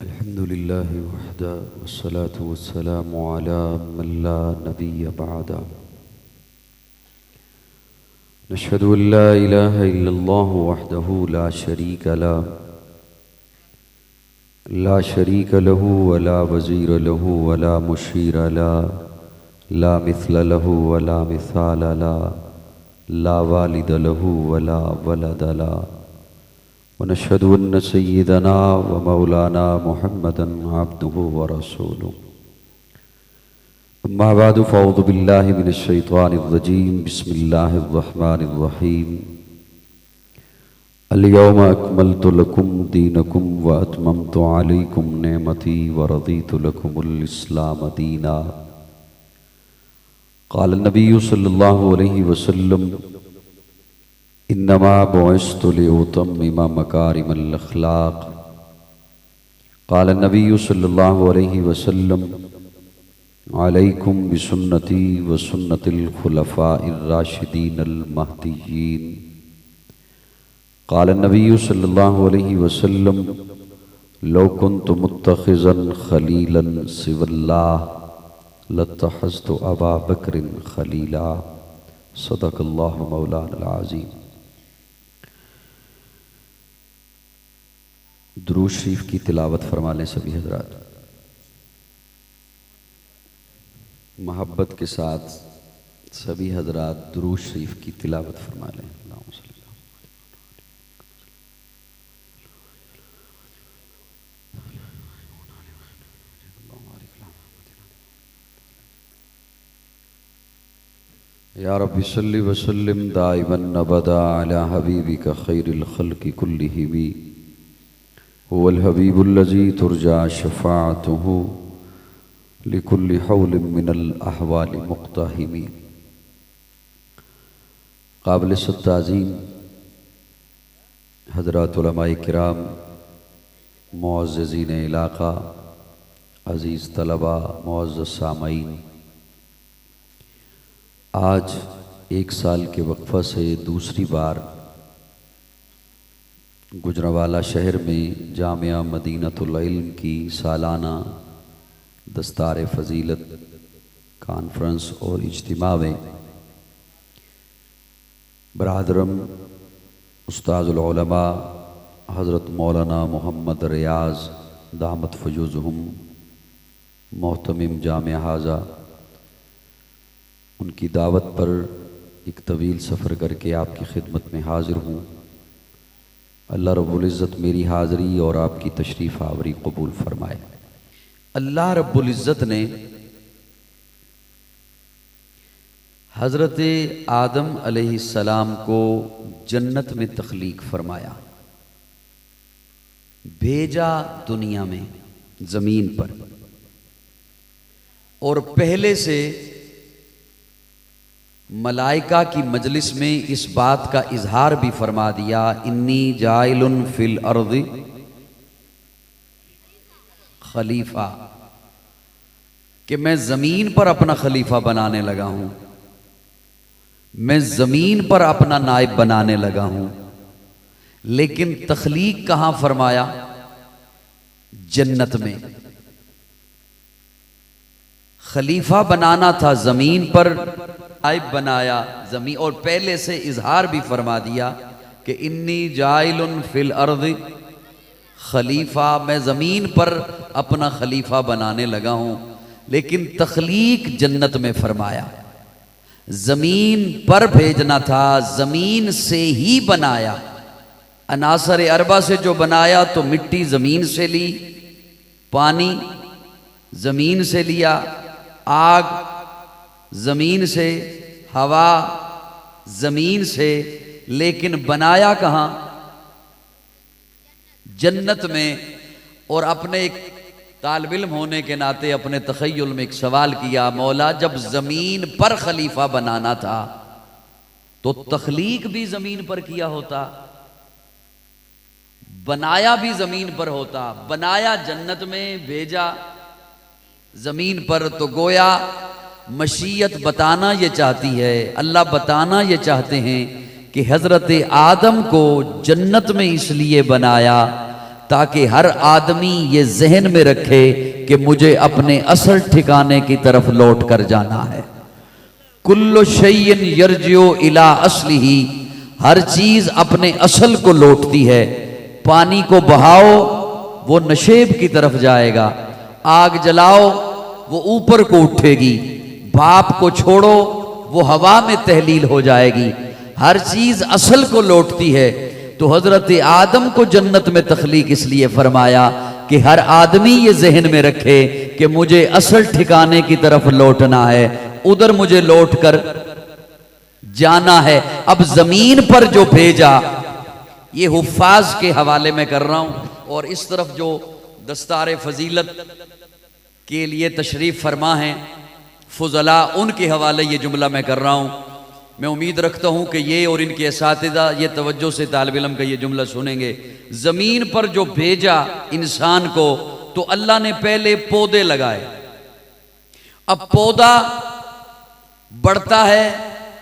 अल्हम्दुलिल्लाह वहदा वस्सलातु वस्सलामु अला मन ला नबिय्य बअदा। नशहदु अन ला इलाहा इल्लल्लाह वहदहु ला शरीक लहु वला वज़ीर लहु वला मुशीर ला मिस्ल लहु वला मिसाल ला वालिद लहु वला वलद ला। वनशहदु अन्न सय्यदना व मौलाना मुहम्मदन अब्दुहु व रसूलुहु। अम्मा बअदु फ़अऊज़ु बिल्लाहि मिनश शैतानिर रजीम। बिस्मिल्लाहिर रहमानिर रहीम। अल-यौम अकमलतु लकुम दीनकुम व अतममतु अलैकुम निअमती व रदीतु लकुमुल इस्लाम दीना। क़ाल नबिय्यु सल्लल्लाहु अलैहि वसल्लम इन्नमा बुइस्तु लिउतम्मिम मकारिमल अख़लाक़। क़ाल नबिय्यु सल्लल्लाहु अलैहि वसल्लम अलैकुम बिसुन्नती व सुन्नतिल खुलफ़ाइर राशिदीनल महदिय्यीन। क़ाल नबिय्यु सल्लल्लाहु अलैहि वसल्लम लौ कुन्तु मुत्तख़िज़न ख़लीलन सिवल्लाह लत्तख़ज़्तु अबा बकरिन ख़लीला। सदक़ल्लाहु मौलाना अज़ीम। दुरूद शरीफ की तिलावत फरमा लें सभी हज़रात। मोहब्बत के साथ सभी हज़रात दुरूद शरीफ की तिलावत फरमा लें। या रब्बि सल्लि व सल्लिम दाइमन अबदा अला हबीबिका खैरिल खल्क़ि कुल्लिहिम हुवल हबीबुल्लज़ी तुरजा शफ़ाअतुहु लिकुल्लि हौलिम मिनल अहवालि मुक़्तहिम। क़ाबिल ताज़ीम हज़रात उलमाए किराम, मुअज़्ज़िज़ीन इलाक़ा, अज़ीज़ तलबा, मुअज़्ज़ज़ सामईन, आज एक साल के वक्फ़ा से दूसरी बार गुजरांवाला शहर में जामिया मदीनतुल इल्म की सालाना दस्तार फ़ज़ीलत कॉन्फ्रेंस और इज्तिमा में बरादरम उस्ताज़ुल उलमा हज़रत मौलाना मोहम्मद रियाज़ दामत फ़ुजूज़हुम मोहतमिम जामिया हाज़ा, उनकी दावत पर एक तवील सफ़र करके आपकी खिदमत में हाज़िर हूँ। अल्लाह रब्बुल इज़्ज़त मेरी हाज़िरी और आपकी तशरीफ़ आवरी कबूल फ़रमाए। अल्लाह रब्बुल इज़्ज़त ने हज़रत आदम अलैहिस्सलाम को जन्नत में तख्लीक फ़रमाया, भेजा दुनिया में ज़मीन पर, और पहले से मलाइका की मजलिस में इस बात का इजहार भी फरमा दिया, इन्नी जाइलुन फिल अर्ज़ि खलीफा, कि मैं ज़मीन पर अपना खलीफा बनाने लगा हूं, मैं ज़मीन पर अपना नायब बनाने लगा हूं। लेकिन तख्लीक कहां फरमाया? जन्नत में। खलीफा बनाना था ज़मीन पर, नायब बनाया ज़मीन, और पहले से इजहार भी फरमा दिया कि इन्नी जाइलुन फिल अर्ज़ि खलीफा, मैं ज़मीन पर अपना खलीफा बनाने लगा हूं। लेकिन तख्लीक जन्नत में फरमाया, ज़मीन पर भेजना था, ज़मीन से ही बनाया। अनासर अरबा से जो बनाया तो मिट्टी ज़मीन से ली, पानी ज़मीन से लिया, आग ज़मीन से, हवा ज़मीन से, लेकिन बनाया कहाँ? जन्नत में। और अपने एक तालिब इल्म होने के नाते अपने तख़य्युल में एक सवाल किया, मौला जब ज़मीन पर खलीफा बनाना था तो तख्लीक भी ज़मीन पर किया होता, बनाया भी ज़मीन पर होता। बनाया जन्नत में, भेजा ज़मीन पर। तो गोया मशीयत बताना ये चाहती है, अल्लाह बताना ये चाहते हैं कि हज़रत आदम को जन्नत में इसलिए बनाया ताकि हर आदमी ये जहन में रखे कि मुझे अपने असल ठिकाने की तरफ लौट कर जाना है। कुल्लु शैइन यरजिउ इला असलिही, हर चीज अपने असल को लौटती है। पानी को बहाओ वो नशेब की तरफ जाएगा, आग जलाओ वो ऊपर को उठेगी, भाप को छोड़ो वो हवा में तहलील हो जाएगी। हर चीज असल को लौटती है। तो हजरत आदम को जन्नत में तख्लीक इसलिए फरमाया कि हर आदमी ये जहन में रखे कि मुझे असल ठिकाने की तरफ लौटना है, उधर मुझे लौट कर जाना है। अब जमीन पर जो भेजा, ये हुफ्फाज के हवाले में कर रहा हूं, और इस तरफ जो दस्तार फजीलत के लिए तशरीफ फरमा है फुजला, उनके हवाले ये जुमला मैं कर रहा हूं। मैं उम्मीद रखता हूं कि ये और इनके असातिज़ा ये तवज्जो से तालिब इल्म का ये जुमला सुनेंगे। जमीन पर जो भेजा इंसान को, तो अल्लाह ने पहले पौधे लगाए। अब पौधा बढ़ता है,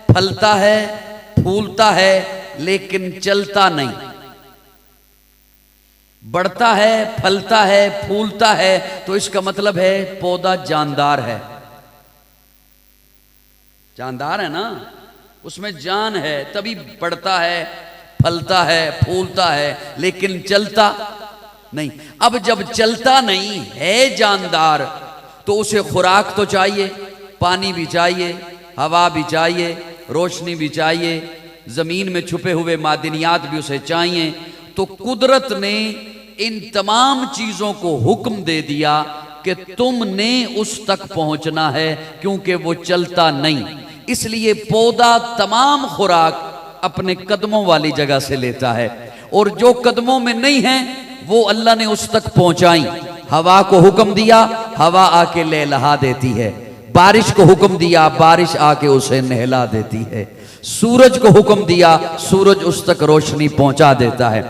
फलता है, फूलता है, लेकिन चलता नहीं। बढ़ता है, फलता है, फूलता है, तो इसका मतलब है पौधा जानदार है। जानदार है ना, उसमें जान है, तभी बढ़ता है, फलता है, फूलता है, लेकिन चलता नहीं। अब जब चलता नहीं है जानदार, तो उसे खुराक तो चाहिए, पानी भी चाहिए, हवा भी चाहिए, रोशनी भी चाहिए, जमीन में छुपे हुए मादनियात भी उसे चाहिए। तो कुदरत ने इन तमाम चीजों को हुक्म दे दिया कि तुमने उस तक पहुंचना है, क्योंकि वो चलता नहीं। इसलिए पौधा तमाम खुराक अपने कदमों वाली जगह से लेता है, और जो कदमों में नहीं है वो अल्लाह ने उस तक पहुंचाई। हवा को हुक्म दिया, हवा आके लहलहा देती है। बारिश को हुक्म दिया, बारिश आके उसे नहला देती है। सूरज को हुक्म दिया, सूरज उस तक रोशनी पहुंचा देता है।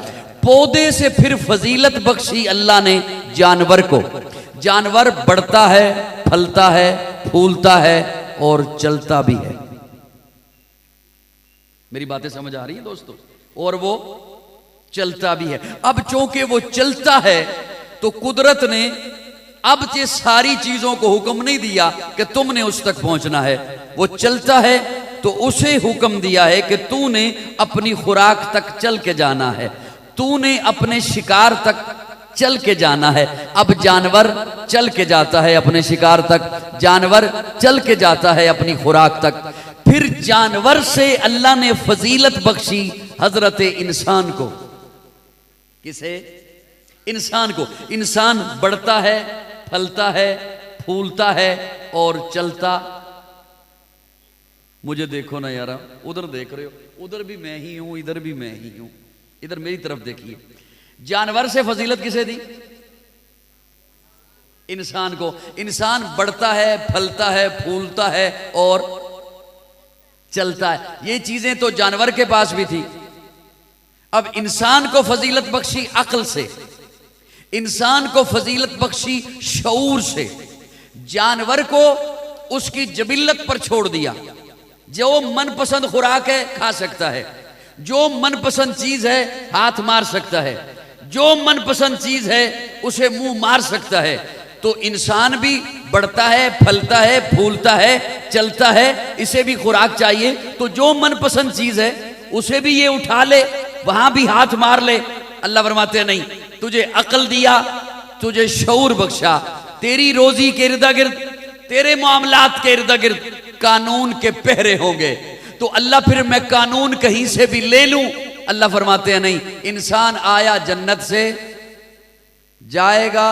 पौधे से फिर फजीलत बख्शी अल्लाह ने जानवर को। जानवर बढ़ता है, फलता है, फूलता है और चलता भी है। मेरी बातें समझ आ रही हैं दोस्तों? और वो चलता भी है। अब चूंकि वो चलता है, तो कुदरत ने अब ये सारी चीजों को हुक्म नहीं दिया कि तुमने उस तक पहुंचना है। वो चलता है तो उसे हुक्म दिया है कि तूने अपनी खुराक तक चल के जाना है, तूने अपने शिकार तक चल के जाना है। अब जानवर चल के जाता है अपने शिकार तक, जानवर चल के जाता है अपनी खुराक तक। फिर जानवर से अल्लाह ने फजीलत बख्शी हजरत इंसान को। किसे? इंसान को। इंसान बढ़ता है, फलता है, फूलता है और चलता। मुझे देखो ना यार, उधर देख रहे हो, उधर भी मैं ही हूं, इधर भी मैं ही हूं, इधर मेरी तरफ देखिए। जानवर से फजीलत किसे दी? इंसान को। इंसान बढ़ता है, फलता है, फूलता है और चलता है। ये चीजें तो जानवर के पास भी थी। अब इंसान को फजीलत बख्शी अक्ल से, इंसान को फजीलत बख्शी शऊर से, जानवर को उसकी जबिल्लत पर छोड़ दिया। जो मनपसंद खुराक है खा सकता है, जो मनपसंद चीज है हाथ मार सकता है, जो मनपसंद चीज है उसे मुंह मार सकता है। तो इंसान भी बढ़ता है, फलता है, फूलता है, चलता है, इसे भी खुराक चाहिए। तो जो मनपसंद चीज है उसे भी ये उठा ले, वहां भी हाथ मार ले। अल्लाह फरमाते हैं नहीं, तुझे अक्ल दिया, तुझे शऊर बख्शा, तेरी रोजी के इर्द गिर्द, तेरे मामलात के इर्द गिर्द कानून के पहरे होंगे। तो अल्लाह फिर मैं कानून कहीं से भी ले लूं? अल्लाह फरमाते हैं नहीं, इंसान आया जन्नत से, जाएगा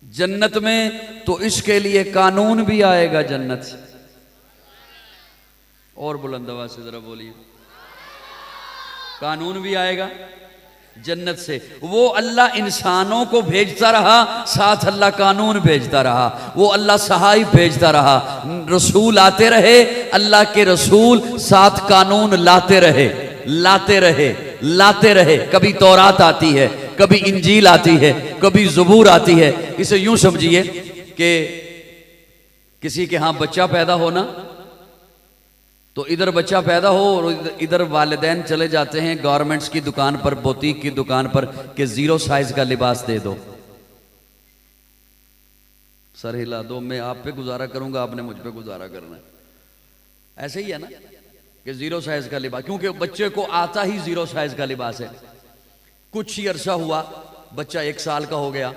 जन्नत में, तो इसके लिए कानून भी आएगा जन्नत से। और बुलंद आवाज से जरा बोलिए, कानून भी आएगा जन्नत से। वो अल्लाह इंसानों को भेजता रहा, साथ अल्लाह कानून भेजता रहा। वो अल्लाह सहाय भेजता रहा, रसूल आते रहे, अल्लाह के रसूल साथ कानून लाते रहे, लाते रहे, लाते रहे। कभी तौरात आती है, कभी इंजील आती है, कभी ज़बूर आती है। इसे यूं समझिए कि किसी के यहां बच्चा पैदा होना, तो इधर बच्चा पैदा हो और इधर वालिदैन चले जाते हैं गारमेंट्स की दुकान पर, बोतीक की दुकान पर कि 0 साइज का लिबास दे दो। सर हिला दो, मैं आप पे गुजारा करूंगा, आपने मुझ पे गुजारा करना है। ऐसे ही है ना कि 0 साइज का लिबास, क्योंकि बच्चे को आता ही 0 साइज का लिबास है। कुछ ही अरसा हुआ, बच्चा 1 साल का हो गया,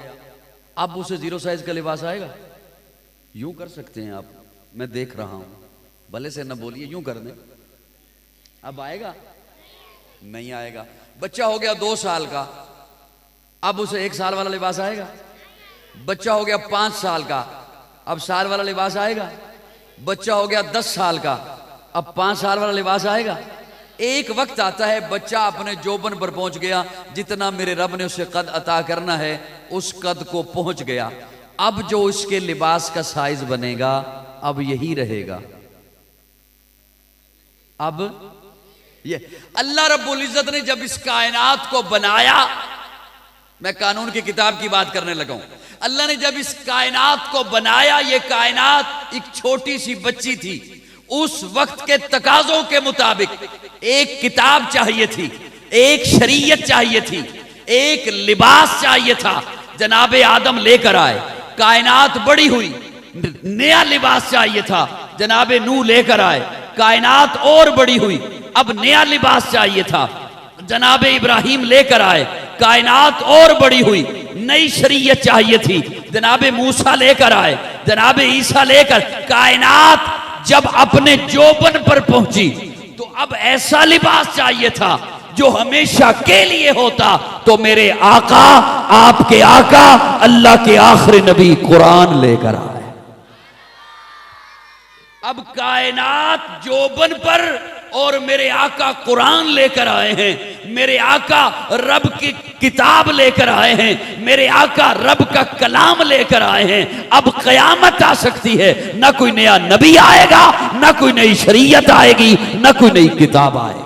अब उसे 0 साइज का लिबास आएगा? यूं कर सकते हैं आप, मैं देख रहा हूं, भले से न बोलिए, यूं कर दें, अब आएगा? नहीं आएगा। बच्चा हो गया 2 साल का, अब उसे 1 साल वाला लिबास आएगा? बच्चा हो गया 5 साल का, अब साल वाला लिबास आएगा? बच्चा हो गया 10 साल का, अब 5 साल वाला लिबास आएगा? एक वक्त आता है बच्चा अपने जोबन पर पहुंच गया, जितना मेरे रब ने उसे कद अता करना है उस कद को पहुंच गया। अब जो उसके लिबास का साइज बनेगा अब यही रहेगा। अब ये अल्लाह रब्बुल इज्जत ने जब इस कायनात को बनाया, मैं कानून की किताब की बात करने लगा हूं, अल्लाह ने जब इस कायनात को बनाया, ये कायनात एक छोटी सी बच्ची थी। उस वक्त के तकाजों के मुताबिक एक किताब चाहिए थी, एक शरीयत चाहिए थी, एक लिबास चाहिए था। जनाबे आदम लेकर आए, कायनात बड़ी हुई, नया लिबास चाहिए था। जनाबे नूह लेकर आए, कायनात और बड़ी हुई, अब नया लिबास चाहिए था। जनाबे इब्राहिम लेकर आए, कायनात और बड़ी हुई, नई शरीयत चाहिए थी। जनाबे मूसा लेकर आए, जनाबे ईसा लेकर, कायनात जब अपने जोबन पर पहुंची तो अब ऐसा लिबास चाहिए था जो हमेशा के लिए होता। तो मेरे आका, आपके आका, अल्लाह के आखिरी नबी कुरान लेकर आए। अब कायनात जोबन पर और मेरे आका कुरान लेकर आए हैं। मेरे आका रब की किताब लेकर आए हैं, मेरे आका रब का कलाम लेकर आए हैं। अब कयामत आ सकती है, ना कोई नया नबी आएगा, ना कोई नई शरीयत आएगी, ना कोई नई किताब आएगी।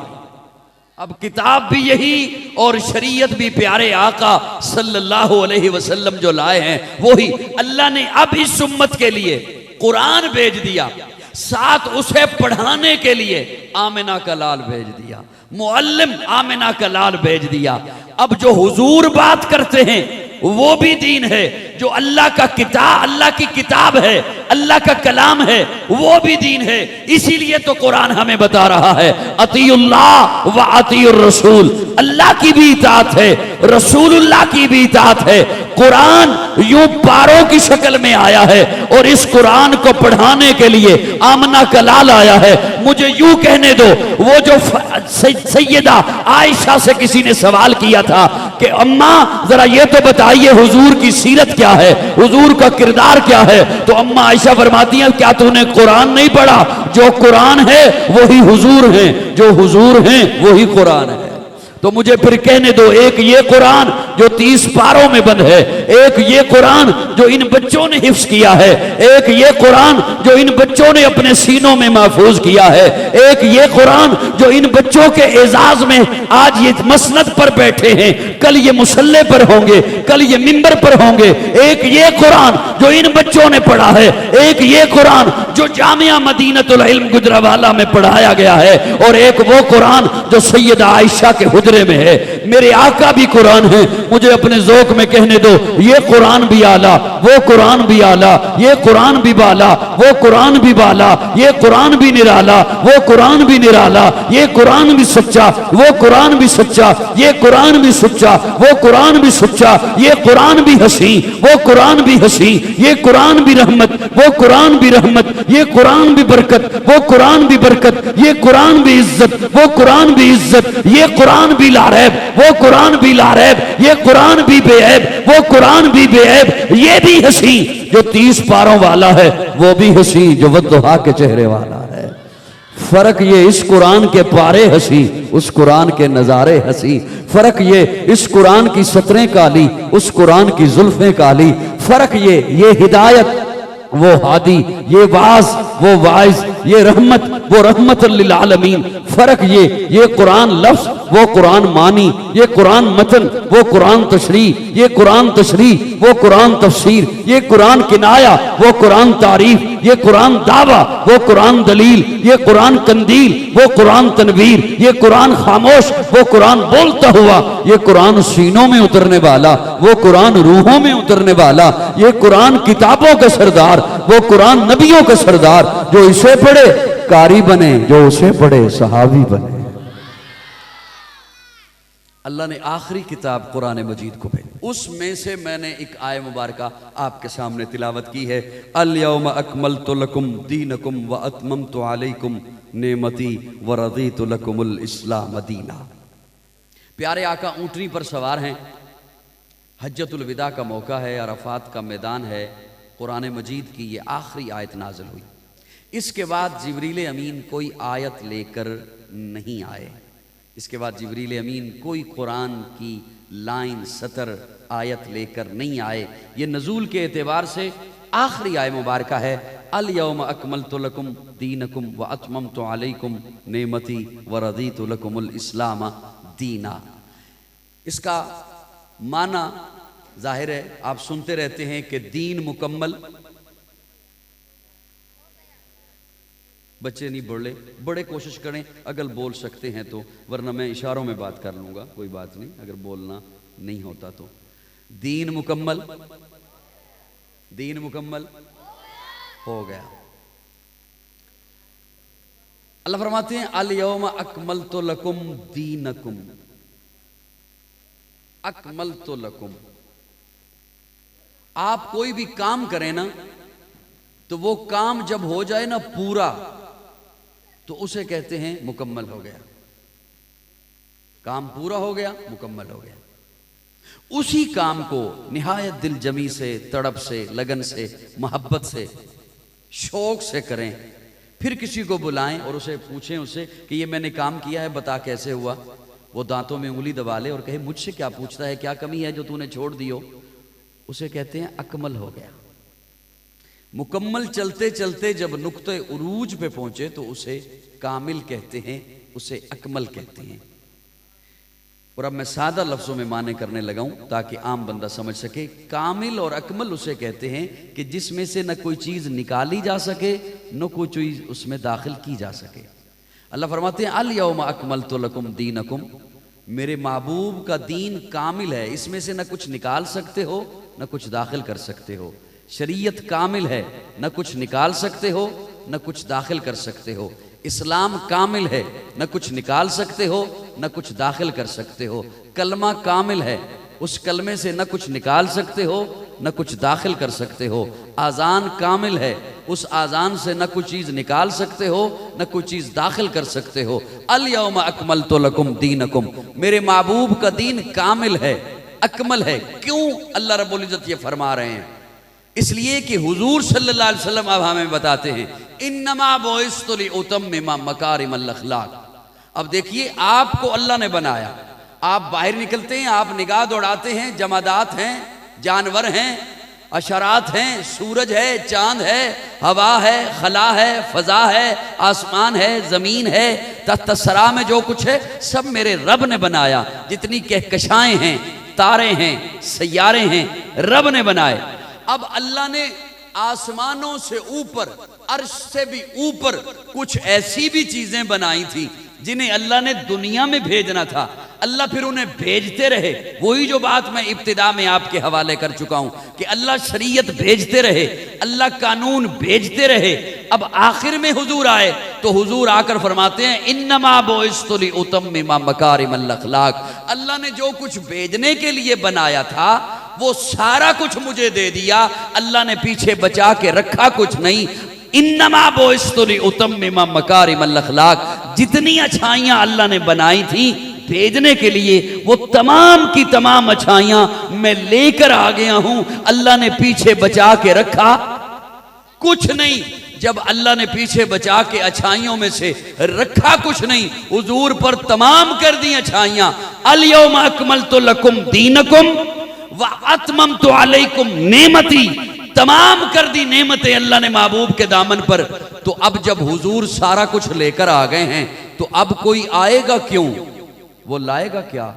अब किताब भी यही और शरीयत भी प्यारे आका सल्लल्लाहु अलैहि वसल्लम जो लाए हैं वही। अल्लाह ने अब इस उम्मत के लिए कुरान भेज दिया, साथ उसे पढ़ाने के लिए आमिना का लाल भेज दिया, मुअल्लिम आमिना का लाल भेज दिया। अब जो हुजूर बात करते हैं वो भी दीन है, जो अल्लाह का किताब, अल्लाह की किताब है, अल्लाह का कलाम है, वो भी दीन है। इसीलिए तो कुरान हमें बता रहा है अतीउल्लाह व अतीउर रसूल, अल्लाह की भी इताअत है, रसूलुल्लाह की भी इताअत है। कुरान यूं पारों की शक्ल में आया है और इस कुरान को पढ़ाने के लिए आमना का लाल आया है। मुझे यूं कहने दो, वो जो सैयदा आयशा से किसी ने सवाल किया था कि अम्मा जरा ये तो बताइए हुजूर की सीरत क्या है, हुजूर का किरदार क्या है, तो अम्मा आयशा फरमाती हैं क्या तूने कुरान नहीं पढ़ा? जो कुरान है वही हुजूर है, जो हुजूर हैं वही कुरान है। तो मुझे फिर कहने दो, एक ये कुरान जो 30 पारों में बंद है, एक ये कुरान जो इन बच्चों ने हिफ्ज किया है, एक ये कुरान जो इन बच्चों ने अपने सीनों में महफूज किया है, एक ये कुरान जो इन बच्चों के एजाज में आज ये मसनद पर बैठे हैं, कल ये मुसल्ले पर होंगे, कल ये मिंबर पर होंगे। एक ये कुरान जो इन बच्चों ने पढ़ा है, एक ये कुरान जो जामिया मदीनतुल इल्म गुजरावाला में पढ़ाया गया है, और एक वो कुरान जो सैयदा आयशा के हुजरे में है। मेरे आका भी कुरान है। मुझे अपने ज़ौक़ में कहने दो, ये कुरान भी आला, वो कुरान भी आला, ये कुरान भी बाला, वो कुरान भी बाला, ये कुरान भी निराला, वो कुरान भी निराला, ये कुरान भी सच्चा, वो कुरान भी सच्चा, ये कुरान भी सच्चा, वो कुरान भी सच्चा, ये कुरान भी हसी, वो कुरान भी हसी, ये कुरान भी रहमत, वो कुरान भी रहमत, ये कुरान भी बरकत, वो कुरान भी बरकत, ये कुरान भी इज्जत, वो कुरान भी इज्जत, ये कुरान भी लारैब, वो कुरान भी लारैब, ये कुरान भी बेऐब, वो कुरान भी बेऐब, ये भी हसी जो 30 पारों वाला है, वो भी हसी जो वद्दुहा के चेहरे वाला है। फर्क ये इस कुरान के पारे हसी, उस कुरान के नजारे हसी। फर्क ये इस कुरान की सतरें काली, उस कुरान की जुल्फें काली। फर्क ये हिदायत वो हादी, ये वाज वो वाइज, ये रहमत वो रहमत लिल आलमीन। फर्क ये कुरान लफ्ज वो कुरान मानी, ये कुरान मतन वो कुरान तशरी, ये कुरान तशरी वो कुरान तफसीर, ये कुरान किनाया वो कुरान तारीफ, ये कुरान दावा वो कुरान दलील, ये कुरान कंदील वो कुरान तनवीर, ये कुरान खामोश वो कुरान बोलता हुआ, ये कुरान सीनों में उतरने वाला वो कुरान रूहों में उतरने वाला, ये कुरान किताबों का सरदार वो कुरान नबियों का सरदार। जो इसे पढ़े कारी बने, जो उसे पढ़े सहाबी बने। अल्लाह ने आखिरी किताब कुरान मजीद को भेजा, उसमें से मैंने एक आय मुबारका आपके सामने तिलावत की है। अल-यौम अकमलतु लकुम दीनकुम व अतममतु अलैकुम नेमती व रदीतु लकुमुल इस्लाम दीना। प्यारे आका ऊँटनी पर सवार हैं, हज्जतुल विदा का मौका है, अरफात का मैदान है। कुरान मजीद की ये आखिरी आयत नाज़िल हुई। इसके बाद जिब्रील अमीन कोई आयत लेकर नहीं आए, इसके बाद जिब्रील अमीन कोई कुरान की लाइन सतर आयत लेकर नहीं आए। ये नज़ूल के एतबार से आखिरी आय मुबारका है। अल यौम अकमलतु लकुम दीनकुम व अतममतु अलैकुम नेमती व रदीतु लकुमुल इस्लाम दीना। इसका माना जाहिर है, आप सुनते रहते हैं कि दीन मुकम्मल। बच्चे नहीं बोले, बड़े कोशिश करें अगर बोल सकते हैं तो, वरना मैं इशारों में बात कर लूँगा, कोई बात नहीं अगर बोलना नहीं होता तो। दीन मुकम्मल, दीन मुकम्मल हो गया। अल्लाह फरमाते हैं अल यौम अकमलतु लकुम दीनकुम, अकमलतु लकुम। आप कोई भी काम करें ना, तो वो काम जब हो जाए ना पूरा, तो उसे कहते हैं मुकम्मल हो गया। काम पूरा हो गया, मुकम्मल हो गया। उसी काम को निहायत दिल जमी से, तड़प से, लगन से, मोहब्बत से, शौक से करें। फिर किसी को बुलाएं और उसे पूछें उससे कि ये मैंने काम किया है, बता कैसे हुआ। वो दांतों में उंगली दबा ले और कहे मुझसे क्या पूछता है, क्या कमी है जो तूने छोड़ दी हो, उसे कहते हैं अकमल हो गया। मुकम्मल चलते चलते जब नुक्ते उरूज पे पहुंचे तो उसे कामिल कहते हैं, उसे अकमल कहते हैं। और अब मैं सादा लफ्जों में माने करने लगा हूं ताकि आम बंदा समझ सके। कामिल और अकमल उसे कहते हैं कि जिसमें से न कोई चीज निकाली जा सके, न कोई चीज उसमें दाखिल की जा सके। अल्लाह फरमाते हैं अल यौम अकमलतु लकुम दीनकुम, मेरे महबूब का दीन कामिल है, इसमें से न कुछ निकाल सकते हो न कुछ दाखिल कर सकते हो। शरीयत कामिल है, न कुछ निकाल सकते हो न कुछ दाखिल कर सकते हो। इस्लाम कामिल है, न कुछ निकाल सकते हो न कुछ दाखिल कर सकते हो। कलमा कामिल है, उस कलमे से न कुछ निकाल सकते हो न कुछ दाखिल कर सकते हो। आज़ान कामिल है, उस आज़ान से न कुछ चीज़ निकाल सकते हो न कुछ चीज़ दाखिल कर सकते हो। अल यौम अकमलतु लकुम दीनकुम, मेरे महबूब का दीन कामिल है, अकमल है। क्यों अल्लाह रब्बुल इज़्ज़त ये फरमा रहे हैं? इसलिए कि हुजूर सल्लल्लाहु अलैहि वसल्लम अब हमें बताते हैं इन्नमा बुइस्तु लिउतम्मिमा मकारिमल अखलाक। अब देखिए, आपको अल्लाह ने बनाया, आप बाहर निकलते हैं, आप निगाह दौड़ाते हैं, जमादात हैं, जानवर हैं, अशरात हैं, सूरज है, चांद है, हवा है, खला है, फजा है, आसमान है, जमीन है, तख्तसरा में जो कुछ है सब मेरे रब ने बनाया। जितनी कहकशाएं हैं, तारे हैं, सैयारे हैं, रब ने बनाए। अब अल्लाह ने आसमानों से ऊपर, अर्श से भी ऊपर कुछ ऐसी भी चीजें बनाई थी जिन्हें अल्लाह ने दुनिया में भेजना था। अल्लाह फिर उन्हें भेजते रहे। वही जो बात मैं इब्तिदा में आपके हवाले कर चुका हूं कि अल्लाह शरीयत भेजते रहे, अल्लाह कानून भेजते रहे। अब आखिर में हुजूर आए तो हुजूर आकर फरमाते हैं इन्नमा बुइस्तु लिउतम्मिमा मकारिमल अखलाक। अल्लाह ने जो कुछ भेजने के लिए बनाया था वो सारा कुछ मुझे दे दिया, अल्लाह ने पीछे बचा के रखा कुछ नहीं। इन्नमा बुइस्तु लिउतम्मिमा मकारिमल अखलाक, जितनी अच्छाइयां अल्लाह ने बनाई थी भेजने के लिए, वो तमाम की तमाम अच्छाइयां मैं लेकर आ गया हूं। अल्लाह ने पीछे बचा के रखा कुछ नहीं। जब अल्लाह ने पीछे बचा के अच्छाइयों में से रखा कुछ नहीं, हुजूर पर तमाम कर दी अच्छाइयां। अल यौम अकमलतु लकुम दीनकुम व अतममतु अलैकुम नेमती, तमाम कर दी नेमतें अल्लाह ने महबूब के दामन पर। तो अब जब हुजूर सारा कुछ लेकर आ गए हैं तो अब कोई आएगा क्यों, वो लाएगा क्या?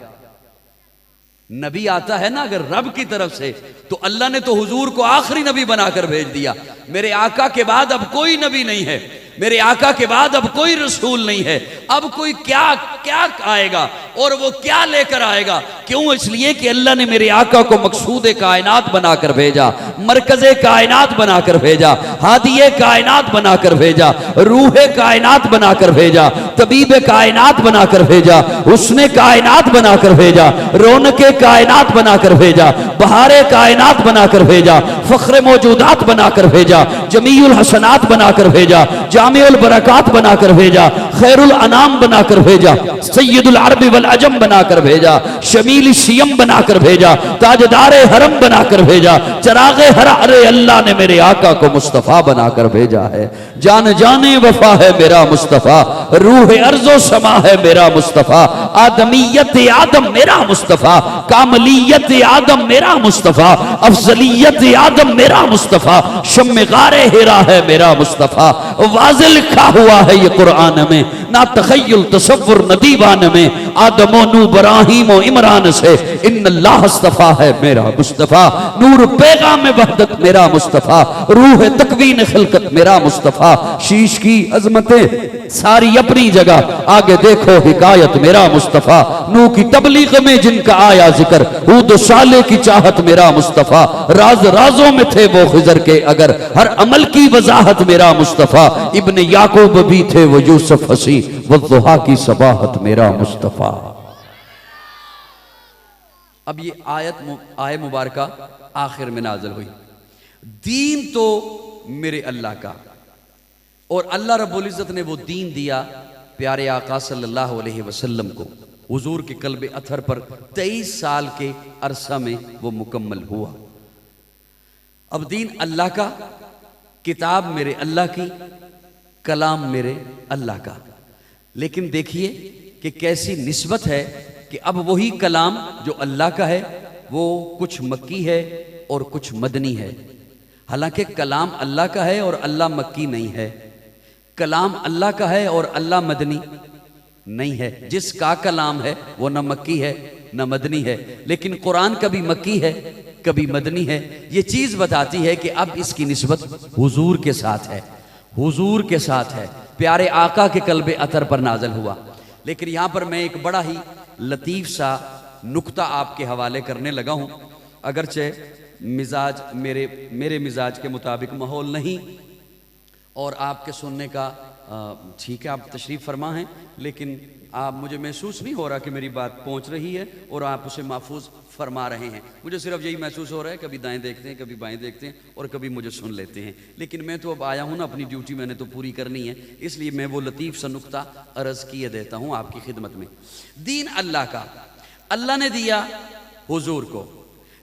नबी आता है ना अगर रब की तरफ से, तो अल्लाह ने तो हुजूर को आखिरी नबी बनाकर भेज दिया। मेरे आका के बाद अब कोई नबी नहीं है, मेरे आका के बाद अब कोई रसूल नहीं है। अब कोई क्या क्या आएगा और वो क्या लेकर आएगा? क्यों? इसलिए कि अल्लाह ने मेरे आका को मकसूद कायनात बनाकर भेजा, मरकज़े कायनात बनाकर भेजा, हादिये कायनात बनाकर भेजा, रूहे कायनात बनाकर भेजा, तबीब कायनात बनाकर भेजा, उसने कायनात बनाकर भेजा, रौनके कायनात बनाकर भेजा, बहारे कायनात बनाकर भेजा, फख्र मौजूदात बनाकर भेजा, जमीउल हसनात बनाकर भेजा, जामिउल बरकात बनाकर भेजा, खैरुल अनाम बनाकर भेजा, सैयदुल अरब वल अजम बनाकर भेजा, शमील शियम बनाकर भेजा, ताजदारे हरम बनाकर भेजा, चरागे हरा। अरे अल्लाह ने मेरे आका को मुस्तफा बनाकर भेजा है। जान जाने वफा है मेरा मुस्तफा, रूह अर्जो समा है मेरा मुस्तफा, आदमियत आदम मेरा मुस्तफा, कामलियत आदम मेरा मुस्तफा, अफजलियत आदम मेरा मुस्तफा, शम्मे गारे हिरा है मेरा मुस्तफा। वाज़े लिखा हुआ है ये कुरान में, ना तखय्युल तसव्वुर न दीवान में, आदमो नू बराहीमो इमरान से इन्नल्लाह अस्तफा है मेरा मुस्तफा, नूर पैगाम वहदत मेरा मुस्तफा, रूह तकवीन खिलकत मेरा मुस्तफा। शीश की अजमतें सारी अपनी जगह, आगे देखो हिकायत मेरा मुस्तफा। नू की तबलीग में जिनका आया जिक्र, हूद साले की चाहत मेरा मुस्तफा। राज राजों में थे वो खिजर के अगर, हर अमल की वजाहत मेरा मुस्तफा। इब्ने याकूब भी थे वो यूसुफ हसी, वद्दुहा की सबाहत मेरा मुस्तफा। अब ये आय मुबारका आखिर में नाज़िल हुई। दीन तो मेरे अल्लाह का, और अल्लाह रब्बुल इज़्ज़त ने वो दीन दिया प्यारे आका सल्लल्लाहु अलैहि वसल्लम को। हुजूर के कल्बे अथर पर 23 साल के अरसा में वो मुकम्मल हुआ। अब दीन अल्लाह का, किताब मेरे अल्लाह की, कलाम मेरे अल्लाह का। लेकिन देखिए कि कैसी निस्बत है कि अब वही कलाम जो अल्लाह का है वो कुछ मक्की है और कुछ मदनी है। हालांकि कलाम अल्लाह का है और अल्लाह मक्की नहीं है, कलाम अल्लाह का है और अल्लाह मदनी नहीं है। जिसका कलाम है वो न मक्की है न मदनी है, लेकिन कुरान कभी मक्की है कभी मदनी है। ये चीज बताती है कि अब इसकी निस्बत हुजूर के साथ है, हुजूर के साथ है, प्यारे आका के कल्बे अतर पर नाज़िल हुआ। लेकिन यहां पर मैं एक बड़ा ही लतीफ सा नुक्ता आपके हवाले करने लगा हूं, अगरचे मिजाज मेरे मिजाज के मुताबिक माहौल नहीं और आपके सुनने का ठीक है, आप तशरीफ़ फरमा हैं, लेकिन आप मुझे महसूस नहीं हो रहा कि मेरी बात पहुंच रही है और आप उसे महफूज फरमा रहे हैं। मुझे सिर्फ यही महसूस हो रहा है, कभी दाएं देखते हैं कभी बाएं देखते हैं और कभी मुझे सुन लेते हैं। लेकिन मैं तो अब आया हूं ना, अपनी ड्यूटी मैंने तो पूरी करनी है, इसलिए मैं वो लतीफ़ सा नुक्ता अर्ज़ किए देता हूं आपकी खिदमत में। दीन अल्लाह का, अल्लाह ने दिया हुजूर को।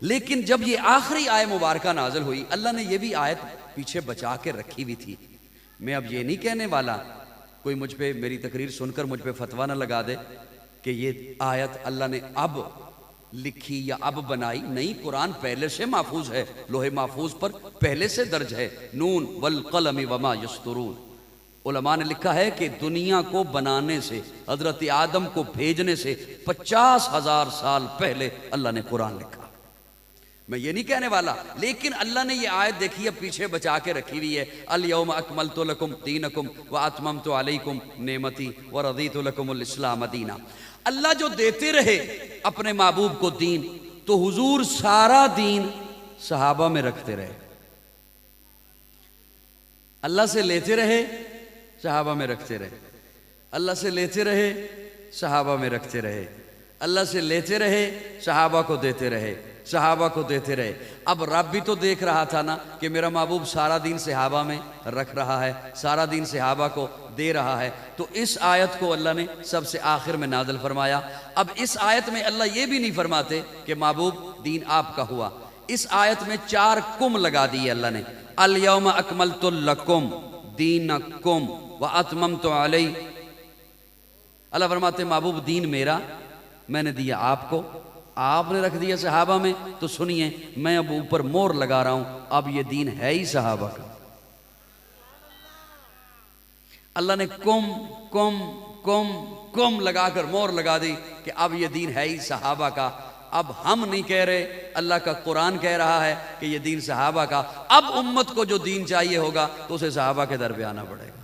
लेकिन जब ये आखिरी आय मुबारका नाज़िल हुई, अल्लाह ने ये भी आयत पीछे बचा के रखी हुई थी। मैं अब ये नहीं कहने वाला, कोई मुझ पे मेरी तकरीर सुनकर मुझ पे फतवा ना लगा दे कि ये आयत अल्लाह ने अब लिखी या अब बनाई। नहीं, कुरान पहले से महफूज है, लोहे महफूज पर पहले से दर्ज है। नून वल कलम वमा यस्तुरून। उलमा ने लिखा है कि दुनिया को बनाने से, हजरत आदम को भेजने से 50,000 साल पहले अल्लाह ने कुरान लिखा। मैं ये नहीं कहने वाला, लेकिन अल्लाह ने ये आयत देखी है पीछे बचा के रखी हुई है। अल यौम अकमलतु लकुम दीनकुम व अतममतु अलैकुम नेमती व रदीतु लकुमुल इस्लाम दीना। अल्लाह जो देते रहे अपने महबूब को दीन, तो हुजूर सारा दीन सहाबा में रखते रहे। अल्लाह से लेते रहे, सहाबा में रखते रहे, अल्लाह से लेते रहे, सहाबा में रखते रहे, अल्लाह से लेते रहे, सहाबा को देते रहे, सहाबा को देते रहे। अब रब भी तो देख रहा था ना कि मेरा महबूब सारा दिन सहाबा में रख रहा है, सारा दिन सहाबा को दे रहा है। तो इस आयत को अल्लाह ने सबसे आखिर में नाज़िल फरमाया। अब इस आयत में अल्लाह ये भी नहीं फरमाते कि महबूब दीन आपका हुआ। इस आयत में 4 कुम लगा दिए अल्लाह ने। अल यौम अकमलतु लकुम दीनकुम व अतममतु अलैकुम। अल्लाह फरमाते महबूब दीन मेरा, मैंने दिया आपको, आपने रख दिया सहाबा में, तो सुनिए मैं अब ऊपर मोहर लगा रहा हूं, अब ये दीन है ही सहाबा का। अल्लाह ने कुम कुम कुम कुम लगाकर मोहर लगा दी कि अब ये दीन है ही सहाबा का। अब हम नहीं कह रहे, अल्लाह का कुरान कह रहा है कि ये दीन सहाबा का। अब उम्मत को जो दीन चाहिए होगा तो उसे सहाबा के दर पे आना पड़ेगा।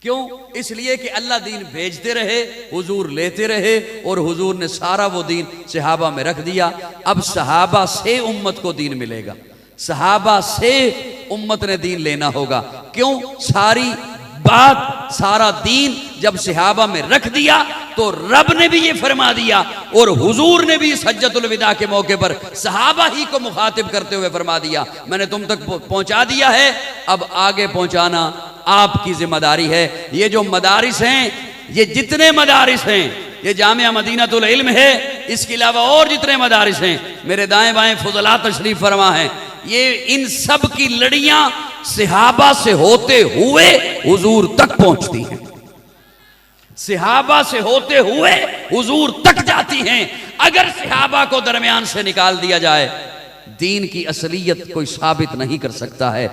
क्यों? इसलिए कि अल्लाह दीन भेजते रहे, हुजूर लेते रहे, और हुजूर ने सारा वो दीन सहाबा में रख दिया। अब सहाबा से उम्मत को दीन मिलेगा, सहाबा से उम्मत ने दीन लेना होगा। क्यों? सारी बात, सारा दीन जब सहाबा में रख दिया तो रब ने भी ये फरमा दिया और हुजूर ने भी इस हज्जतुल विदा के मौके पर सहाबा ही को मुखातिब करते हुए फरमा दिया, मैंने तुम तक पहुंचा दिया है, अब आगे पहुंचाना आपकी जिम्मेदारी है। ये जो मदारिस हैं, ये जितने मदारिस हैं, ये जामिया मदीनतुल इल्म है, इसके अलावा और जितने मदारिस हैं, मेरे दाएं बाएं फुजला तशरीफ फरमा है, ये इन सब की लड़ियां सहाबा से होते हुए हुजूर तक पहुंचती हैं, सहाबा से होते हुए हुजूर तक जाती हैं। अगर सहाबा को दरमियान से निकाल दिया जाए, दीन की असलियत कोई साबित नहीं कर सकता है।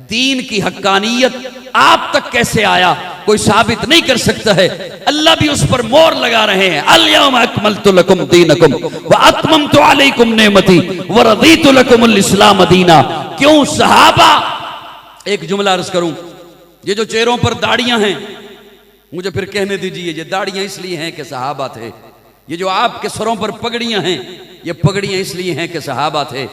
दीन की हक्कानियत आप तक कैसे आया कोई साबित नहीं कर सकता है। अल्लाह भी उस पर मोहर लगा रहे हैं, अल-यौम अकमलतु लकुम दीनकुम व अतममतु अलैकुम नेमती व रदीतु लकुमुल इस्लाम दीना। क्यों? सहाबा, एक जुमला अर्ज करूं, ये जो चेहरों पर दाढ़ियां हैं, मुझे फिर कहने दीजिए, ये दाढ़ियां इसलिए हैं कि सहाबा थे। ये जो आपके सरों पर पगड़ियां हैं, ये पगड़ियां इसलिए हैं कि सहाबा थे।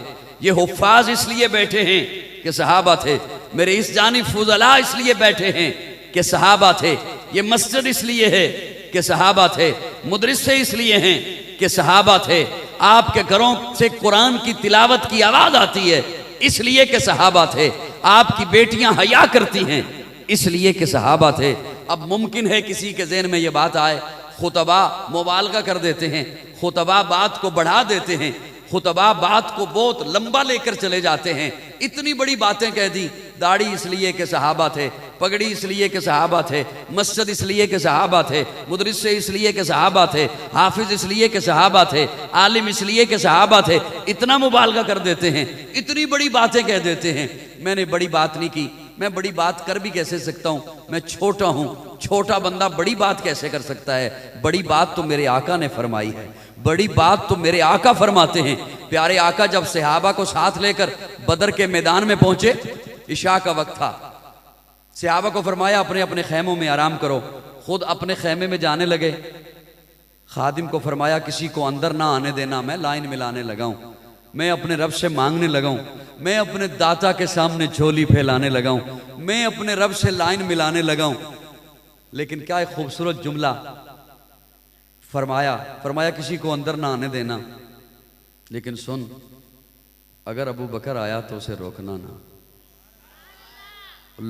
ये हुफ्फाज इसलिए बैठे हैं कि सहाबा थे। मेरे इस जानिब फुजला इसलिए बैठे हैं कि सहाबा थे। ये मस्जिद इसलिए है कि सहाबा थे। मुदरिसे इसलिए हैं कि सहाबा थे। आपके घरों से कुरान की तिलावत की आवाज आती है इसलिए कि सहाबा थे। आपकी बेटियां हया करती हैं इसलिए कि सहाबा थे। अब मुमकिन है किसी के ज़हन में ये बात आए, खुतबा मुबालगा कर देते हैं, खुतबा बात को बढ़ा देते हैं, खुतबा बात को बहुत लंबा लेकर चले जाते हैं। इतनी बड़ी बातें कह दी, दाढ़ी इसलिए कि सहाबा थे, पगड़ी इसलिए कि सहाबा थे, मस्जिद इसलिए कि सहाबा थे, मुदरिस इसलिए कि सहाबा थे, हाफिज इसलिए कि सहाबा थे, आलिम इसलिए कि सहाबा थे। इतना मुबालगा कर देते हैं, इतनी बड़ी बातें कह देते हैं। मैंने बड़ी बात नहीं की, मैं बड़ी बात कर भी कैसे सकता हूं? मैं छोटा हूं, छोटा बंदा बड़ी बात कैसे कर सकता है? बड़ी बात तो मेरे आका ने फरमाई है, बड़ी बात तो मेरे आका फरमाते हैं। प्यारे आका जब सहाबा को साथ लेकर बदर के मैदान में पहुंचे, इशा का वक्त था, सहाबा को फरमाया अपने अपने खैमों में आराम करो। खुद अपने खैमे में जाने लगे। खादिम को फरमाया किसी को अंदर ना आने देना, मैं लाइन मिलाने लगा हूं, मैं अपने रब से मांगने लगा हूं, मैं अपने दाता के सामने झोली फैलाने लगा हूं, मैं अपने रब से लाइन मिलाने लगा हूं। लेकिन क्या एक खूबसूरत जुमला फरमाया किसी को अंदर ना आने देना, लेकिन सुन, अगर अबू बकर आया तो उसे रोकना ना।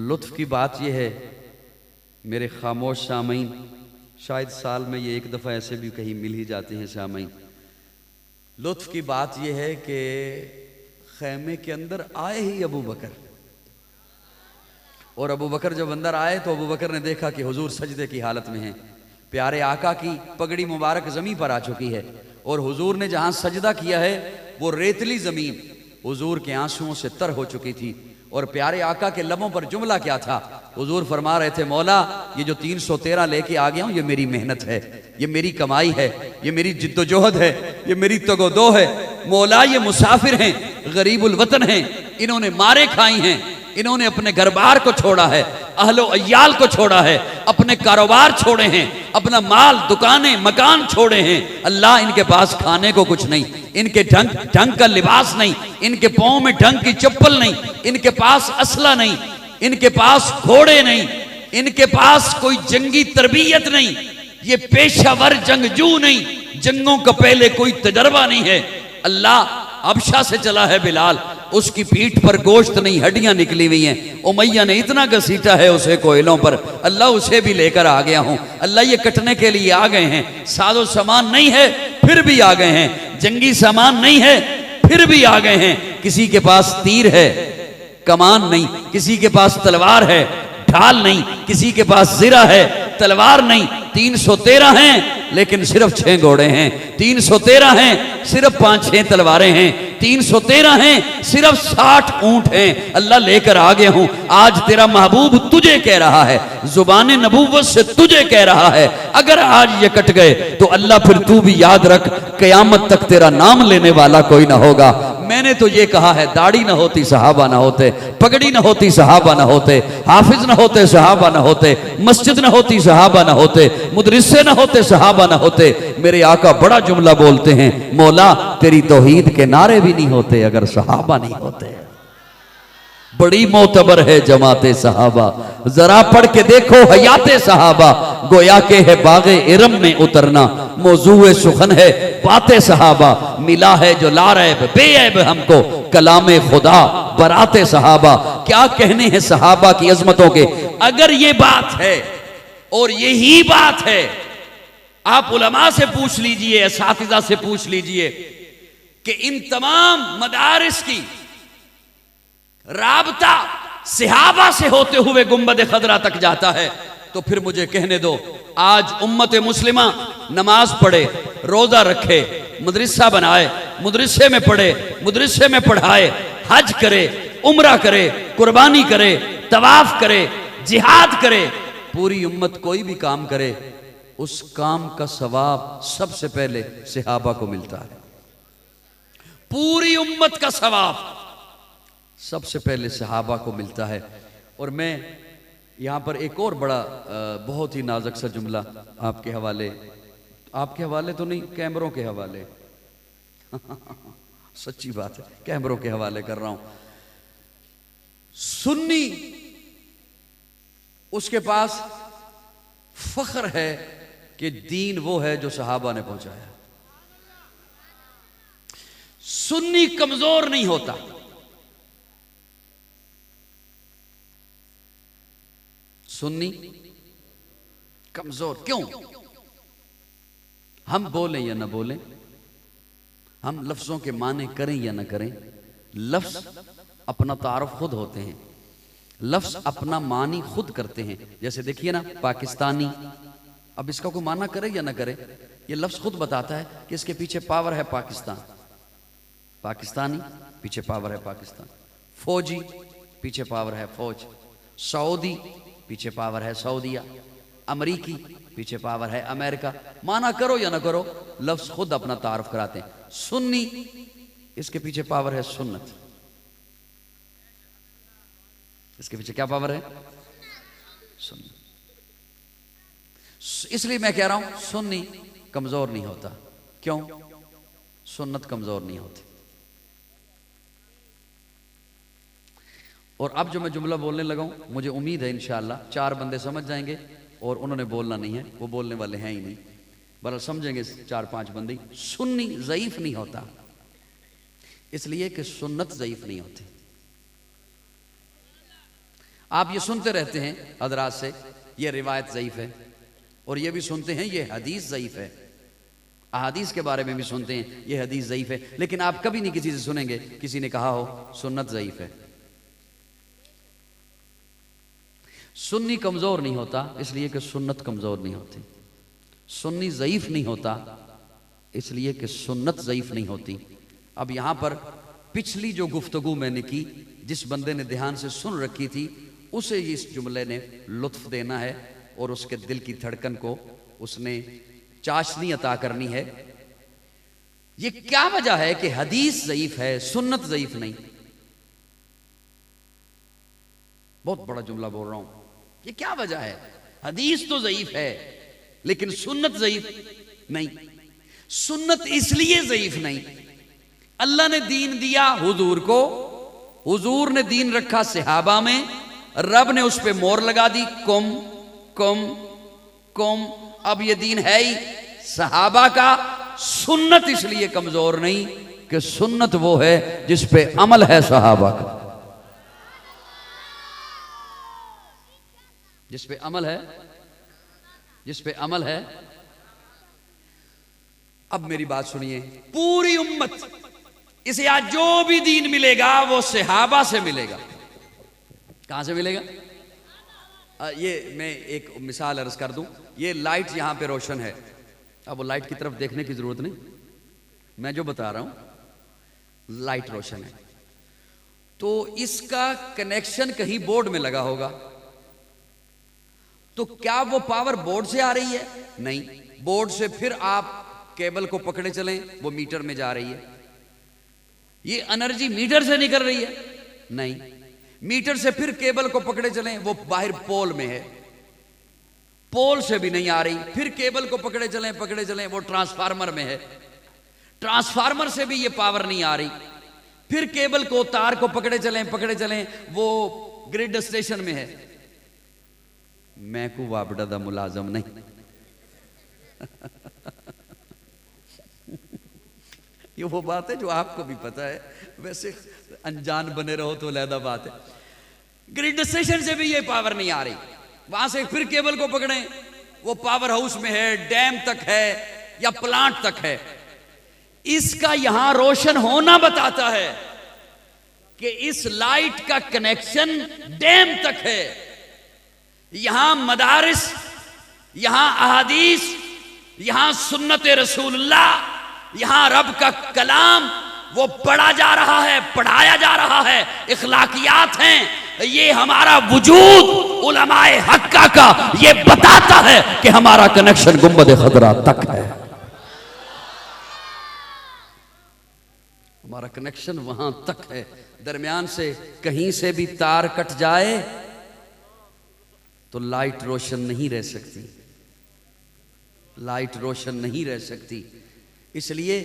लुत्फ की बात यह है मेरे खामोश सामईन, शायद साल में ये एक दफ़ा ऐसे भी कहीं मिल ही जाते हैं सामईन। लुत्फ की बात यह है कि खैमे के अंदर आए ही अबू बकर, और अबू बकर जब अंदर आए तो अबू बकर ने देखा कि हुजूर सजदे की हालत में हैं। प्यारे आका की पगड़ी मुबारक ज़मीन पर आ चुकी है और हुजूर ने जहां सजदा किया है वो रेतली ज़मीन हुजूर के आंसुओं से तर हो चुकी थी। और प्यारे आका के लबों पर जुमला क्या था? हुजूर फरमा रहे थे, मौला ये जो 313 लेके आ गया हूं, ये मेरी मेहनत है, ये मेरी कमाई है, ये मेरी जिद्दोजहद है, ये मेरी तगोदो है। मौला ये मुसाफिर हैं, गरीबुल वतन हैं, इन्होंने मारे खाई हैं, इन्होंने अपने घर बार को छोड़ा है, अहलो अय्याल को छोड़ा है, अपने कारोबार छोड़े हैं, अपना माल दुकानें मकान छोड़े हैं। अल्लाह इनके पास खाने को कुछ नहीं, इनके ढंग का लिबास नहीं, इनके पाँव में ढंग की चप्पल नहीं, इनके पास असला नहीं, इनके पास घोड़े नहीं, इनके पास कोई जंगी तरबियत नहीं, ये पेशावर जंगजू नहीं, जंगों का पहले कोई तजर्बा नहीं है। अल्लाह हबशा से चला है बिलाल, उसकी पीठ पर गोश्त नहीं हड्डियां निकली हुई हैं। उमैया ने इतना घसीटा है उसे कोयलों पर, अल्लाह उसे भी लेकर आ गया हूं। अल्लाह ये कटने के लिए आ गए हैं, साजो सामान नहीं है फिर भी आ गए हैं, जंगी सामान नहीं है फिर भी आ गए हैं। किसी के पास तीर है कमान नहीं, किसी के पास तलवार है ढाल नहीं, किसी के पास जिरा है तलवार नहीं, 313 हैं लेकिन सिर्फ 6 घोड़े हैं। 313 हैं, सिर्फ 5-6 तलवारें हैं। 313 हैं, सिर्फ 60 ऊंट हैं। अल्लाह लेकर आ गया हूं। आज तेरा महबूब तुझे कह रहा है, जुबान नबूवत से तुझे कह रहा है, अगर आज ये कट गए तो अल्लाह फिर तू भी याद रख, कयामत तक तेरा नाम लेने वाला कोई ना होगा। मैंने तो ये कहा है, दाढ़ी ना होती सहाबा ना होते, पगड़ी ना होती सहाबा ना होते, हाफिज ना होते सहाबा ना होते, मस्जिद ना होती सहाबा ना होते, मुदरिसे ना होते सहाबा ना होते। मेरे आका बड़ा जुमला बोलते हैं, मौला तेरी तौहीद के नारे भी नहीं होते अगर सहाबा नहीं होते। बड़ी मोतबर है जमाते सहाबा, जरा पढ़ के देखो हयाते सहाबा। गोया के है बागे इरम में उतरना, मौजूए सुखन है बातें सहाबा। मिला है जो लारैब बेऐब हमको, कलामे खुदा बराते सहाबा। क्या कहने हैं सहाबा की अजमतों के। अगर ये बात है और यही बात है, आप उलमा से पूछ लीजिए, असातिज़ा से पूछ लीजिए कि इन तमाम मदारिस की राबता सहाबा से होते हुए गुंबद खदरा तक जाता है, तो फिर मुझे कहने दो, आज उम्मत मुस्लिमा नमाज पढ़े, रोजा रखे, मदरसा बनाए, मदरसे में पढ़े, मदरसे में पढ़ाए, हज करे, उम्रा करे, कुर्बानी करे, तवाफ करे, जिहाद करे, पूरी उम्मत कोई भी काम करे, उस काम का सवाब सबसे पहले सहाबा को मिलता है। पूरी उम्मत का सवाब सबसे पहले सहाबा को मिलता है। और मैं यहाँ पर एक और बड़ा बहुत ही नाजुक सा जुमला आपके हवाले तो नहीं, कैमरों के हवाले सच्ची बात है, कैमरों के हवाले कर रहा हूं। सुन्नी उसके पास फख्र है कि दीन वो है जो सहाबा ने पहुंचाया। सुन्नी कमजोर नहीं होता। सुन्नी कमजोर क्यों? हम बोलें या ना बोलें, हम लफ्जों के माने करें या ना करें, लफ्ज अपना तारुफ खुद होते हैं, लफ्ज अपना मानी खुद करते हैं। जैसे देखिए ना, पाकिस्तानी, अब इसका कोई माना करे या ना करे, ये लफ्ज खुद बताता है कि इसके पीछे पावर है पाकिस्तान। पाकिस्तानी पीछे पावर है पाकिस्तान। फौजी पीछे पावर है फौज। सऊदी पीछे पावर है सऊदिया। अमरीकी पीछे पावर है अमेरिका। माना करो या ना करो, लफ्ज खुद अपना तारुफ कराते हैं। सुन्नी, इसके पीछे पावर है सुन्नत। इसके पीछे क्या पावर है? सुन्नत। इसलिए मैं कह रहा हूं सुन्नी कमजोर नहीं होता। क्यों? सुन्नत कमजोर नहीं होती। और अब जो मैं जुमला बोलने लगा हूं, मुझे उम्मीद है इंशाअल्लाह 4 बंदे समझ जाएंगे, और उन्होंने बोलना नहीं है, वो बोलने वाले हैं ही नहीं, बरल समझेंगे 4-5 बंदे। सुन्नी ज़ईफ नहीं होता, इसलिए कि सुन्नत ज़ईफ नहीं होती। आप ये सुनते रहते हैं हजरात से, ये रिवायत ज़ईफ है, और ये भी सुनते हैं ये हदीस ज़ईफ है, अहादीस के बारे में भी सुनते हैं ये हदीस ज़ईफ है, लेकिन आप कभी नहीं किसी से सुनेंगे किसी ने कहा हो सुन्नत ज़ईफ है। सुन्नी कमजोर नहीं होता, इसलिए कि सुन्नत कमजोर नहीं होती। सुन्नी ज़ईफ नहीं होता, इसलिए कि सुन्नत ज़ईफ नहीं होती। अब यहां पर पिछली जो गुफ्तगू मैंने की, जिस बंदे ने ध्यान से सुन रखी थी, उसे इस जुमले ने लुत्फ देना है और उसके दिल की धड़कन को उसने चाशनी अता करनी है। ये क्या वजह है कि हदीस ज़ईफ है, सुन्नत ज़ईफ नहीं? बहुत बड़ा जुमला बोल रहा हूं। ये क्या वजह है? हदीस तो ज़ईफ है, लेकिन सुन्नत ज़ईफ नहीं। सुन्नत इसलिए ज़ईफ नहीं, अल्लाह ने दीन दिया हुजूर को, हुजूर ने दीन रखा सहाबा में, रब ने उस पे मोहर लगा दी, कुम कुम कुम। अब ये दीन है ही सहाबा का। सुन्नत इसलिए कमजोर नहीं कि सुन्नत वो है जिस पे अमल है सहाबा का, जिस पे अमल है, जिस पे अमल है। अब मेरी बात सुनिए, पूरी उम्मत इसे आज जो भी दीन मिलेगा वो सहाबा से मिलेगा। कहां से मिलेगा? ये मैं एक मिसाल अर्ज कर दूं। ये लाइट यहां पे रोशन है, अब वो लाइट की तरफ देखने की जरूरत नहीं, मैं जो बता रहा हूं लाइट रोशन है। तो इसका कनेक्शन कहीं बोर्ड में लगा होगा, तो क्या वो पावर बोर्ड से आ रही है? नहीं, बोर्ड से फिर आप केबल को पकड़े चलें, वो मीटर में जा रही है। ये एनर्जी मीटर से निकल रही है? नहीं, मीटर से फिर केबल को पकड़े चलें, वो बाहर पोल में है, पोल से भी नहीं आ रही। फिर केबल को पकड़े चलें वो ट्रांसफार्मर में है, ट्रांसफार्मर से भी ये पावर नहीं आ रही। फिर केबल को, तार को पकड़े चलें वो ग्रिड स्टेशन में है। मैं को वाबड़ा दा मुलाजम नहीं ये वो बात है जो आपको भी पता है, वैसे अनजान बने रहो तो अलहदा बात है। ग्रिड स्टेशन से भी ये पावर नहीं आ रही, वहां से फिर केबल को पकड़ें, वो पावर हाउस में है, डैम तक है या प्लांट तक है। इसका यहां रोशन होना बताता है कि इस लाइट का कनेक्शन डैम तक है। यहां मदारिस, यहां अहादीस, यहां सुन्नत रसूलुल्लाह, यहां रब का कलाम वो पढ़ा जा रहा है, पढ़ाया जा रहा है, इखलाकियात हैं। ये हमारा वजूद उलमाए हक्का का ये बताता है कि हमारा कनेक्शन गुंबद खदरा तक है, हमारा कनेक्शन वहां तक है। दरमियान से कहीं से भी तार कट जाए तो लाइट रोशन नहीं रह सकती, लाइट रोशन नहीं रह सकती। इसलिए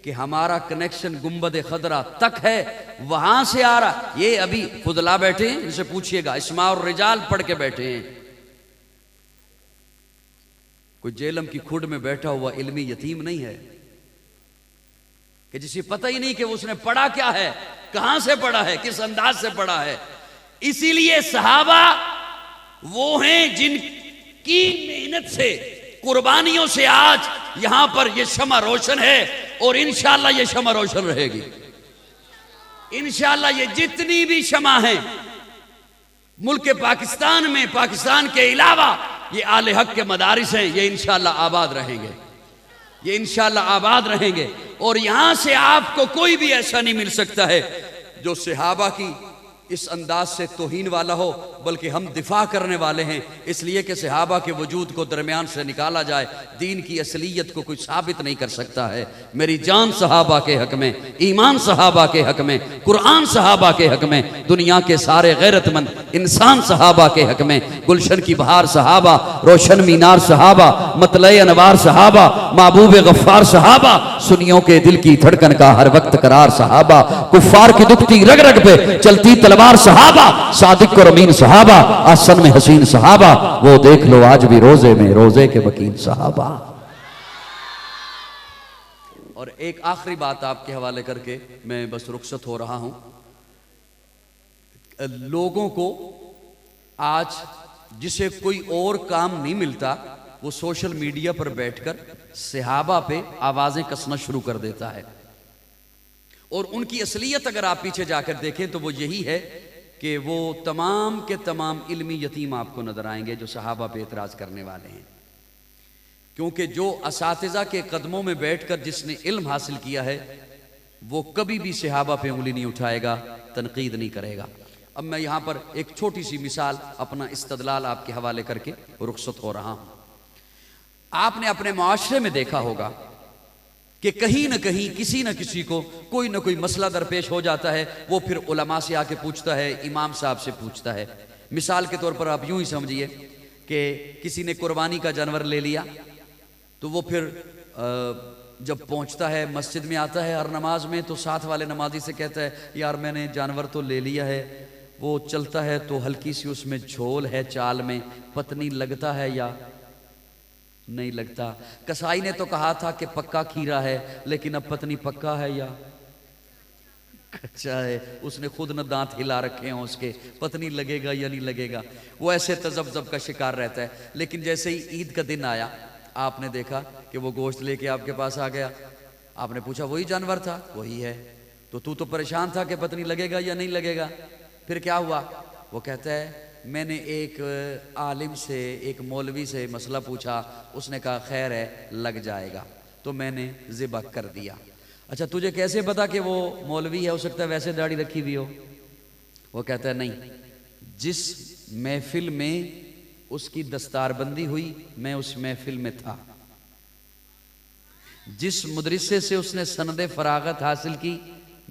कि हमारा कनेक्शन गुंबद खदरा तक है, वहां से आ रहा। ये अभी फुदला बैठे हैं, इनसे पूछिएगा, इस्मा और रिजाल पढ़ के बैठे हैं। कोई जेलम की खुड में बैठा हुआ इल्मी यतीम नहीं है कि जिसे पता ही नहीं कि उसने पढ़ा क्या है, कहां से पढ़ा है, किस अंदाज से पढ़ा है। इसीलिए सहाबा वो हैं जिनकी मेहनत से, कुर्बानियों से आज यहां पर ये शमा रोशन है और इंशाअल्लाह ये शमा रोशन रहेगी। इंशाअल्लाह ये जितनी भी शमा हैं मुल्क पाकिस्तान में, पाकिस्तान के अलावा ये आले हक के मदारिस हैं, ये इंशाअल्लाह आबाद रहेंगे, ये इंशाअल्लाह आबाद रहेंगे। और यहां से आपको कोई भी ऐसा नहीं मिल सकता है जो सहाबा की इस अंदाज से तौहीन वाला हो, बल्कि हम दिफा करने वाले हैं। इसलिए कि सहाबा के वजूद को दरमियान से निकाला जाए, दीन की असलियत को कोई साबित नहीं कर सकता है। मेरी जान सहाबा के हक में, ईमान सहाबा के हक में, कुरान सहाबा के हक में, दुनिया के सारे गैरतमंद इंसान सहाबा के हक में, गुलशन की बहार सहाबा, रोशन मीनार सहाबा, मतले अनवार सहाबा, महबूब गफ्फार सहाबा, सुन्नियों के दिल की धड़कन का हर वक्त करार सहाबा, कुफ्फार की दुखती रग रग पे चलती तलवार सहाबा, सादिक और अमीन सहाबा, आसन में हसीन सहाबा, वो देख लो आज भी रोजे में रोजे के वकील सहाबा। और एक आखिरी बात आपके हवाले करके मैं बस रुखसत हो रहा हूं। लोगों को आज जिसे कोई और काम नहीं मिलता, वो सोशल मीडिया पर बैठकर सहाबा पे आवाजें कसना शुरू कर देता है। और उनकी असलियत अगर आप पीछे जाकर देखें तो वो यही है कि वो तमाम के तमाम इल्मी यतीम आपको नजर आएंगे जो सहाबा पे एतराज करने वाले हैं। क्योंकि जो असातिज़ा के कदमों में बैठकर जिसने इल्म हासिल किया है वो कभी भी सहाबा पे उंगली नहीं उठाएगा, तनकीद नहीं करेगा। अब मैं यहां पर एक छोटी सी मिसाल, अपना इस्तदलाल आपके हवाले करके रुखसत हो रहा हूं। आपने अपने मुआशरे में देखा होगा कि कहीं ना कहीं किसी न किसी को कोई ना कोई मसला दरपेश हो जाता है, वो फिर उलमा से आके पूछता है, इमाम साहब से पूछता है। मिसाल के तौर पर आप यूं ही समझिए कि किसी ने कुर्बानी का जानवर ले लिया, तो वो फिर जब पहुंचता है, मस्जिद में आता है हर नमाज में, तो साथ वाले नमाजी से कहता है, यार मैंने जानवर तो ले लिया है, वो चलता है तो हल्की सी उसमें झोल है चाल में, पत्नी लगता है या नहीं लगता। कसाई ने तो कहा था कि पक्का खीरा है, लेकिन अब पत्नी पक्का है या कच्चा है, उसने खुद न दांत हिला रखे हैं उसके, पत्नी लगेगा या नहीं लगेगा। वो ऐसे तजब्जब का शिकार रहता है। लेकिन जैसे ही ईद का दिन आया, आपने देखा कि वो गोश्त लेके आपके पास आ गया, आपने पूछा वही जानवर था? वही है। तो तू तो परेशान था कि पत्नी लगेगा या नहीं लगेगा, फिर क्या हुआ? वो कहता है मैंने एक आलिम से, एक मौलवी से मसला पूछा, उसने कहा खैर है, लग जाएगा, तो मैंने ज़िबा कर दिया। अच्छा, तुझे कैसे पता कि वो मौलवी है? हो सकता है वैसे दाढ़ी रखी हुई हो। वो कहता है नहीं, जिस महफिल में उसकी दस्तारबंदी हुई मैं उस महफिल में था, जिस मुदरिसे से उसने सनदे फरागत हासिल की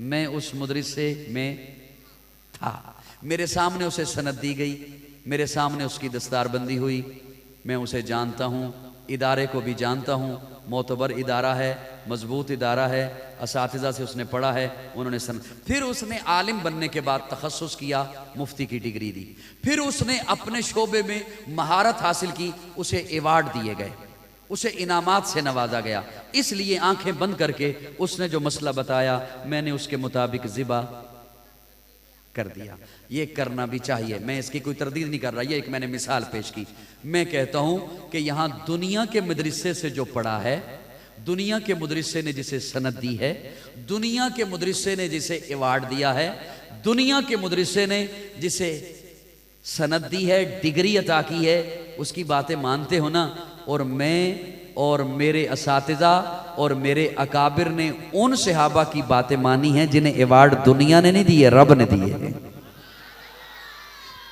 मैं उस मुदरिसे में था, मेरे सामने उसे सनद दी गई, मेरे सामने उसकी दस्तारबंदी हुई, मैं उसे जानता हूँ, इदारे को भी जानता हूँ, मोतबर इदारा है, मजबूत इदारा है, असातिज़ा से उसने पढ़ा है, उन्होंने फिर उसने आलिम बनने के बाद तखस्सुस किया, मुफ्ती की डिग्री दी, फिर उसने अपने शोबे में महारत हासिल की, उसे अवार्ड दिए गए, उसे इनामात से नवाजा गया। इसलिए आंखें बंद करके उसने जो मसला बताया मैंने उसके मुताबिक ज़िबा कर दिया। ये करना भी चाहिए, मैं इसकी कोई तरदीद नहीं कर रहा, ये एक मैंने मिसाल पेश की। मैं कहता हूं कि यहां दुनिया के मदरसे से जो पढ़ा है, दुनिया के मुदरिसे ने जिसे सनद दी है, दुनिया के मुदरिसे ने जिसे अवार्ड दिया है, दुनिया के मुदरिसे ने जिसे सनद दी है, डिग्री अता की है, उसकी बातें मानते हो ना। और मैं और मेरे असातिज़ा और मेरे अकाबिर ने उन सहाबा की बातें मानी हैं जिन्हें अवार्ड दुनिया ने नहीं दिए, रब ने दिए हैं।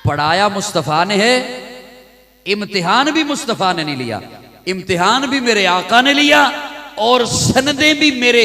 पढ़ाया मुस्तफ़ा ने है, इम्तिहान भी मुस्तफ़ा ने नहीं लिया, इम्तिहान भी मेरे आका ने लिया, और सनदें भी मेरे,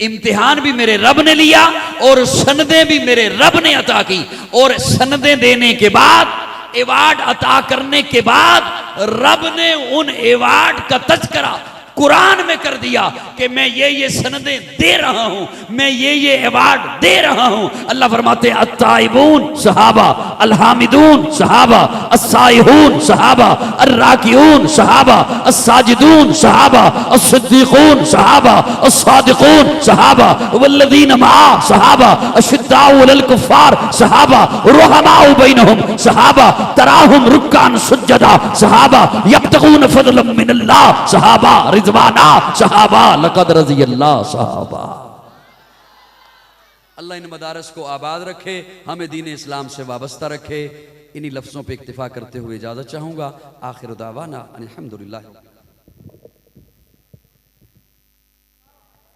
इम्तिहान भी मेरे रब ने लिया, और सनदें भी मेरे रब ने अता की। और सनदें देने के बाद, अवार्ड अता करने के बाद, रब ने उन अवार्ड का तज़किरा कुरान में कर दिया कि मैं ये सनदें दे रहा हूं, मैं ये अवार्ड दे रहा हूं। अल्लाह फरमाते हैं अत्ताइबून सहाबा, अलहामिदून सहाबा, अस्साइहून सहाबा, अर्राकिऊन सहाबा, अस्साजिदून सहाबा, अस्सिद्दीकून सहाबा, अस्सादिकून सहाबा, वल्लज़ीना मआ सहाबा, अशिद्दाउ अलल कुफ्फार सहाबा, रुहमाउ बैनहुम सहाबा, तराहुम रुक्कान सुज्जदा सहाबा, यब्तगून फज़लन मिनल्लाह सहाबा, रिज़वाना सहाबा, लक़द रज़ियल्लाह सहाबा। अल्लाह इन मदारस को आबाद रखे, हमें दीन इस्लाम से वाबस्ता रखे। इन्हीं लफ्ज़ों पे इक्तिफा करते हुए इजाज़त चाहूँगा। आखिर दावाना अल्हम्दुलिल्लाह।